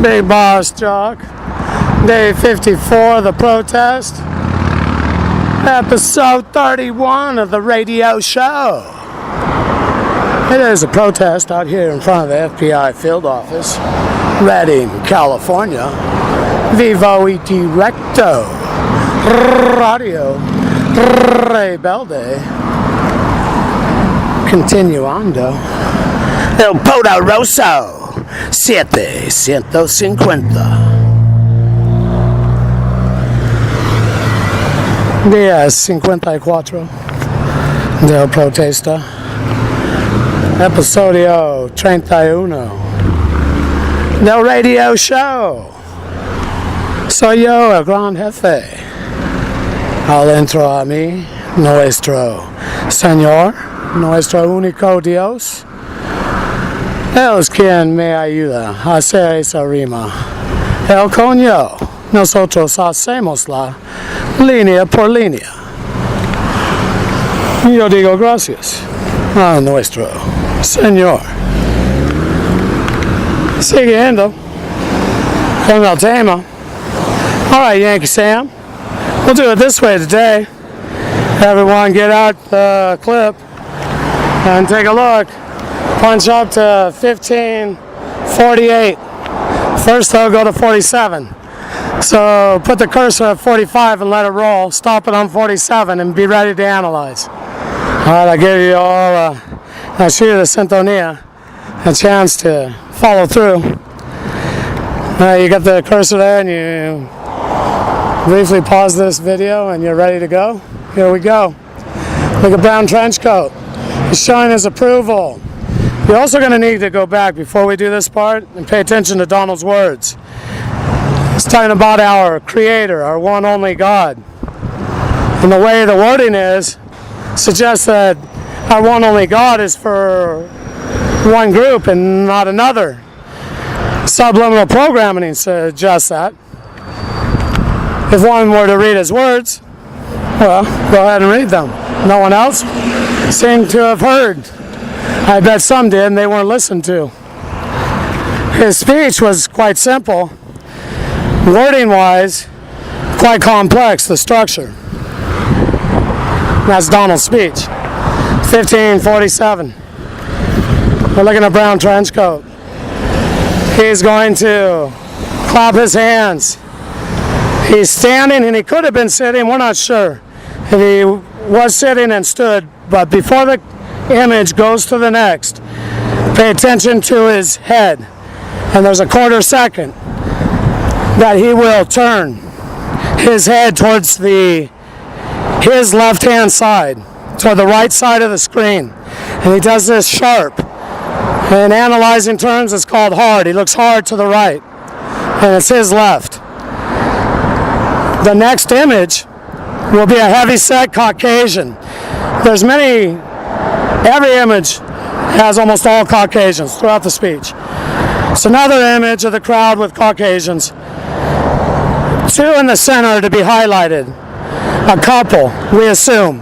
Bigbossjock, day 54 of the protest, episode 31 of the radio show. It is a protest out here in front of the F.B.I. field office, Redding, California. Vivo e directo, radio, rebelde, continuando, el poderoso. 750. Días 54 del protesta. Episodio 31 del radio show. Soy yo, el gran jefe. Al entro a mí, nuestro Señor, nuestro único Dios. Él es quien me ayuda a hacer esa rima. El coño, nosotros hacemos la línea por línea. Yo digo gracias a nuestro Señor. Siguiendo con el tema. Alright, Yankee Sam. We'll do it this way today. Everyone get out the clip and take a look. Punch up to 1548. First they'll go to 47. So put the cursor at 45 and let it roll. Stop it on 47 and be ready to analyze. Alright, I give you all I shoot you the sintonia, a chance to follow through. You got the cursor there and you briefly pause this video and you're ready to go. Here we go. Look at Brown Trenchcoat. He's showing his approval. You're also going to need to go back before we do this part and pay attention to Donald's words. He's talking about our Creator, our one only God. And the way the wording is suggests that our one only God is for one group and not another. Subliminal programming suggests that. If one were to read his words, well, go ahead and read them. No one else seemed to have heard. I bet some did and they weren't listened to. His speech was quite simple. Wording-wise, quite complex, the structure. That's Donald's speech. 1547. We're looking at Brown Trenchcoat. He's going to clap his hands. He's standing and he could have been sitting, we're not sure. If he was sitting and stood, but before the image goes to the next, pay attention to his head, and there's a quarter second that he will turn his head towards his left hand side, toward the right side of the screen, and he does this sharp. In analyzing terms, it's called hard. He looks hard to the right, and it's his left. The next image will be a heavy-set Caucasian. There's every image has almost all Caucasians throughout the speech. It's another image of the crowd with Caucasians. Two in the center to be highlighted. A couple, we assume.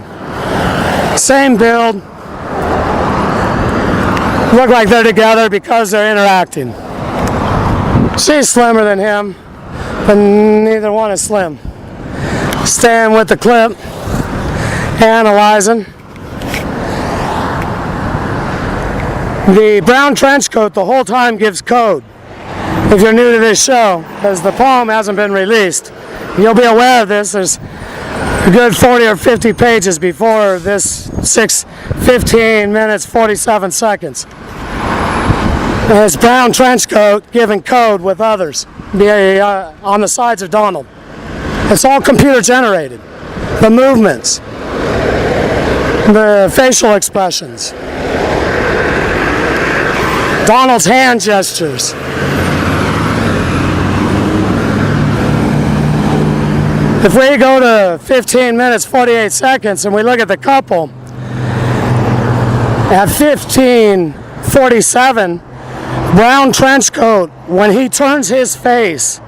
Same build. Look like they're together because they're interacting. She's slimmer than him, but neither one is slim. Staying with the clip, analyzing. The Brown Trenchcoat the whole time gives code. If you're new to this show, because the poem hasn't been released, you'll be aware of this. There's a good 40 or 50 pages before this 15 minutes, 47 seconds. And it's Brown Trenchcoat giving code with others on the sides of Donald. It's all computer generated. The movements, the facial expressions, Donald's hand gestures. If we go to 15 minutes, 48 seconds, and we look at the couple, at 15:47, Brown Trenchcoat, when he turns his face,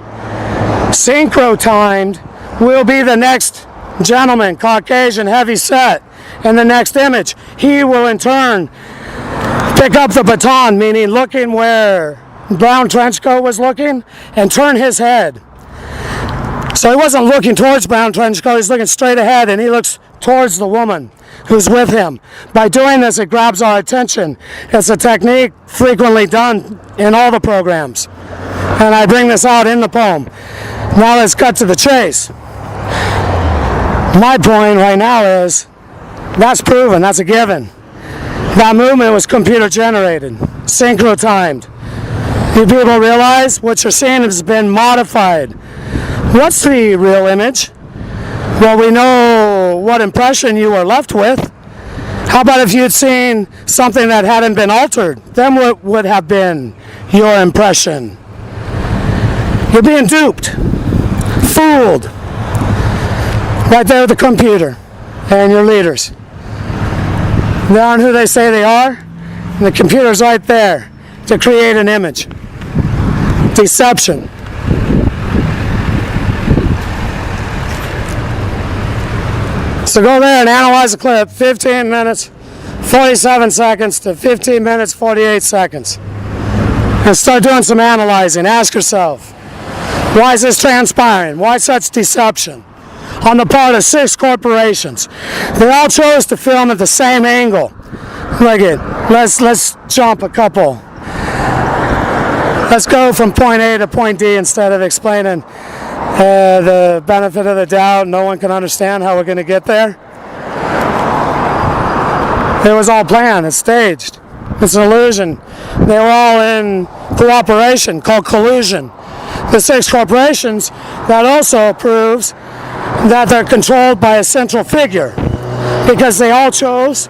synchro-timed, will be the next gentleman, Caucasian, heavy set, in the next image. He will in turn pick up the baton, meaning looking where brown trench coat was looking and turn his head. So he wasn't looking towards brown trench coat, he's looking straight ahead, and he looks towards the woman who's with him. By doing this, it grabs our attention. It's a technique frequently done in all the programs. And I bring this out in the poem. Now let's cut to the chase. My point right now is, that's proven, that's a given. That movement was computer generated, synchro timed. You people realize what you're seeing has been modified. What's the real image? Well, we know what impression you were left with. How about if you'd seen something that hadn't been altered? Then what would have been your impression? You're being duped, fooled. Right there with the computer and your leaders. They aren't who they say they are, and the computer's right there to create an image. Deception. So go there and analyze the clip, 15 minutes, 47 seconds to 15 minutes, 48 seconds. And start doing some analyzing. Ask yourself, why is this transpiring? Why such deception? On the part of 6 corporations. They all chose to film at the same angle. Look it. Let's jump a couple. Let's go from point A to point D instead of explaining the benefit of the doubt. No one can understand how we're going to get there. It was all planned. It's staged. It's an illusion. They were all in cooperation called collusion. The 6 corporations, that also proves that they're controlled by a central figure because they all chose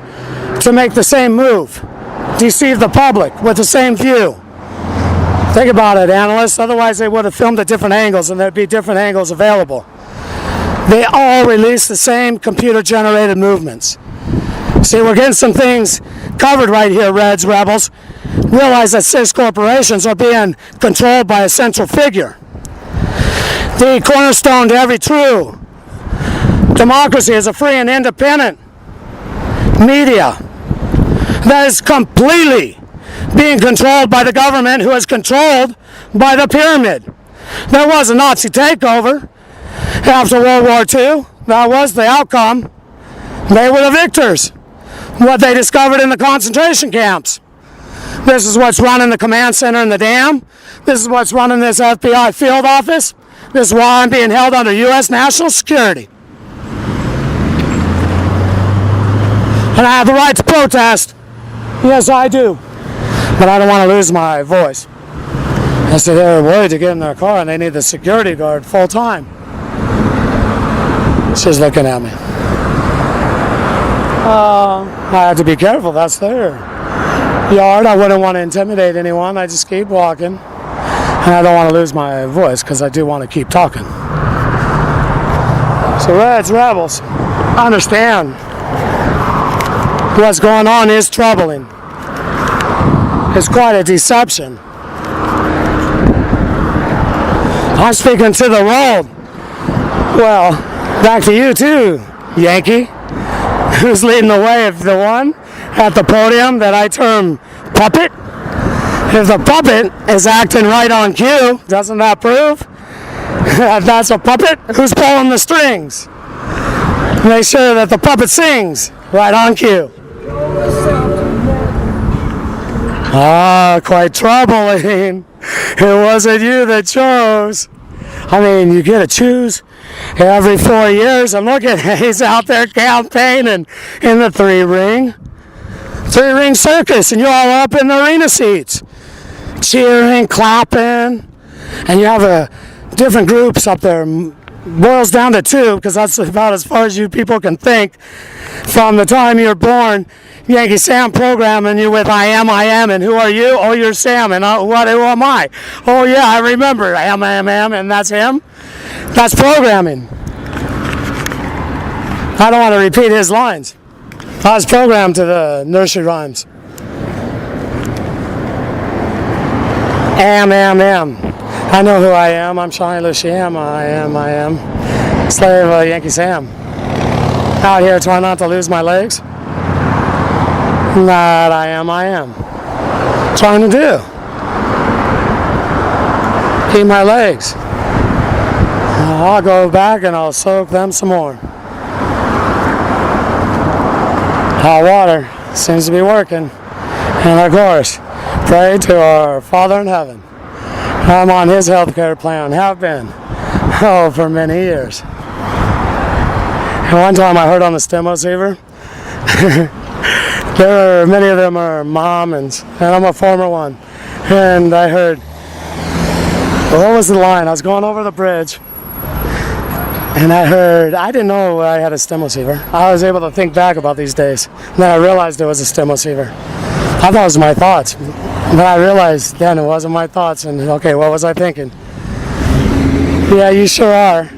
to make the same move, deceive the public with the same view. Think about it, analysts. Otherwise, they would have filmed at different angles and there'd be different angles available. They all release the same computer-generated movements. See, we're getting some things covered right here, Reds, Rebels. Realize that 6 corporations are being controlled by a central figure. The cornerstone to every true democracy is a free and independent media that is completely being controlled by the government, who is controlled by the pyramid. There was a Nazi takeover after World War II. That was the outcome. They were the victors. What they discovered in the concentration camps. This is what's running the command center in the dam. This is what's running this F.B.I. field office. This is why I'm being held under U.S. national security. And I have the right to protest. Yes, I do. But I don't want to lose my voice. I said they're worried to get in their car and they need the security guard full time. She's looking at me. I have to be careful. That's their yard. I wouldn't want to intimidate anyone. I just keep walking. And I don't want to lose my voice because I do want to keep talking. So Reds, Rebels, understand what's going on is troubling. It's quite a deception. I'm speaking to the world. Well, back to you too, Yankee. Who's leading the way? If the one at the podium that I term puppet? If the puppet is acting right on cue, doesn't that prove that that's a puppet? Who's pulling the strings? Make sure that the puppet sings right on cue. Quite troubling. It wasn't you that chose. I mean, you get to choose every 4 years. And look at he's out there campaigning in the three-ring circus, and you're all up in the arena seats, cheering, clapping, and you have different groups up there. Boils down to 2, because that's about as far as you people can think. From the time you're born, Yankee Sam programming you with I am, and who are you? Oh, you're Sam, and who am I? Oh yeah, I remember, I am, and that's him. That's programming. I don't want to repeat his lines. I was programmed to the nursery rhymes. Am. I know who I am. I'm Shawnee Luciam. I am. Slave Yankee Sam. Out here trying not to lose my legs. That I am. Trying to do. Keep my legs. I'll go back and I'll soak them some more. Hot water seems to be working. And of course, pray to our Father in heaven. I'm on his healthcare plan, have been, for many years. And one time I heard on the stem receiver, many of them are Mormons, and I'm a former one. And I heard, what was the line? I was going over the bridge, and I didn't know I had a stem receiver. I was able to think back about these days. And then I realized it was a stem receiver. I thought it was my thoughts. But I realized then it wasn't my thoughts. And okay, what was I thinking? Yeah, you sure are.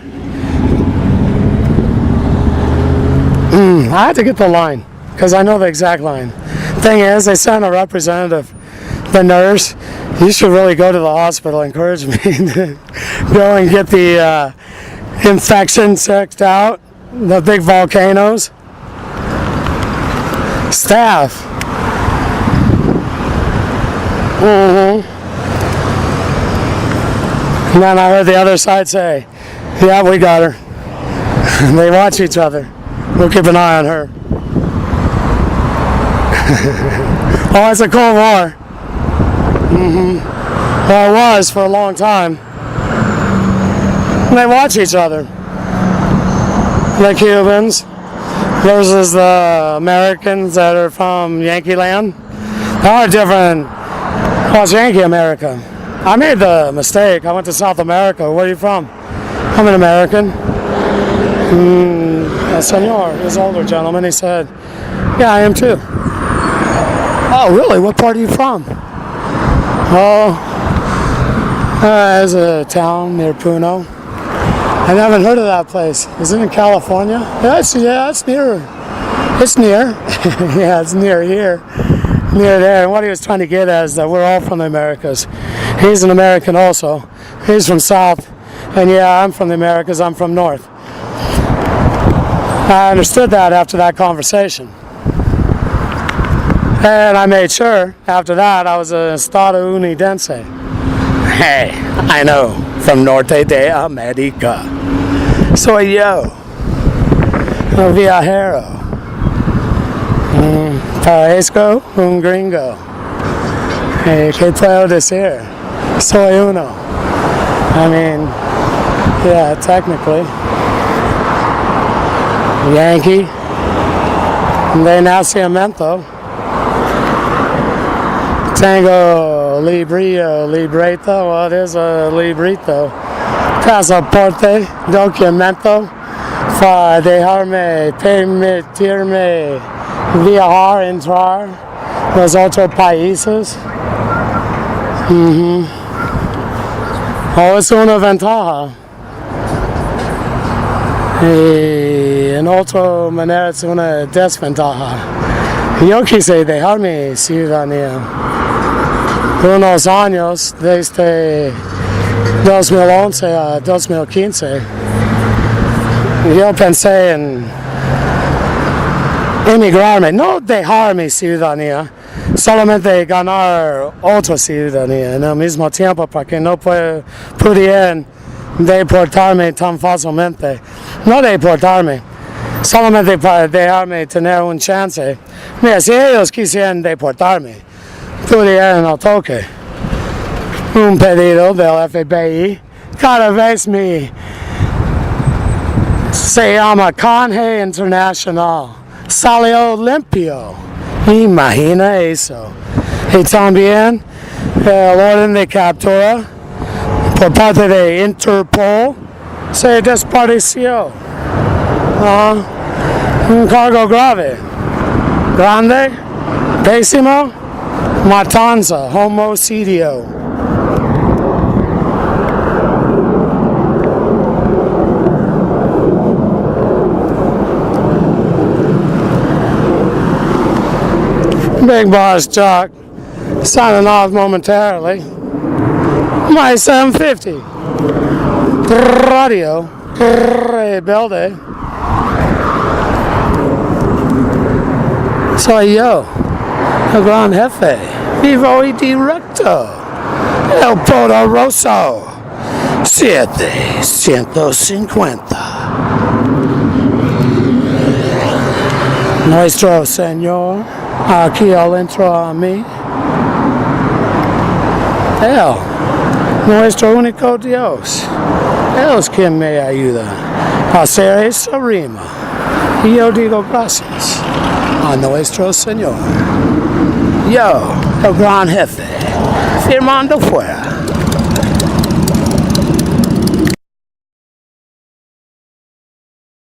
I had to get the line, because I know the exact line. Thing is, they sent a representative, the nurse. You should really go to the hospital, encourage me to go and get the infection checked out, the big volcanoes. Staff. And then I heard the other side say, yeah, we got her. They watch each other. We'll keep an eye on her. Oh, it's a Cold War. Well, it was for a long time. And they watch each other. The Cubans versus the Americans that are from Yankee land. There are different. Well, it's Yankee America. I made the mistake. I went to South America. Where are you from? I'm an American. A senor, this older gentleman, he said, yeah, I am too. Oh, really? What part are you from? Oh, there's a town near Puno. I haven't heard of that place. Is it in California? It's near. It's near. Yeah, it's near here. Near there. And what he was trying to get at is that we're all from the Americas. He's an American also. He's from South. And yeah, I'm from the Americas. I'm from North. I understood that after that conversation. And I made sure, after that, I was a Estado Unidense. Hey, I know, from Norte de America. Soy yo, un viajero. Parezco un gringo. Hey, ¿qué puedo decir? Soy uno. I mean, yeah, technically. Yankee. De nacimiento. Tengo librito, what is a librito? Pasaporte, documento, para dejarme, permitirme viajar, entrar los otros países. Oh, es una ventaja. Y en otra manera es una desventaja. Yo quise dejarme ciudadanía unos años, desde 2011 a 2015. Yo pensé en emigrarme, no dejar mi ciudadanía, solamente ganar otra ciudadanía en el mismo tiempo, porque no pudieran deportarme tan fácilmente. No deportarme, solamente para dejarme tener un chance. Mira, si ellos quisieran deportarme, pudieran al toque. Un pedido del F.B.I. Cada vez se llama canje internacional. Salió limpio. Imagina eso. Y también el orden de captura por parte de Interpol se desapareció. Un cargo grave. Grande, pésimo, matanza, homicidio. Bigbossjock signing off momentarily. My 750 radio rebelde. Soy yo, el gran jefe, vivo y directo, el poderoso. 750. Nuestro Señor, aquí adentro a mí. Él, nuestro único Dios. Él es quien me ayuda a hacer esta rima. Y yo digo gracias a nuestro Señor. Yo, el gran jefe, firmando fuera.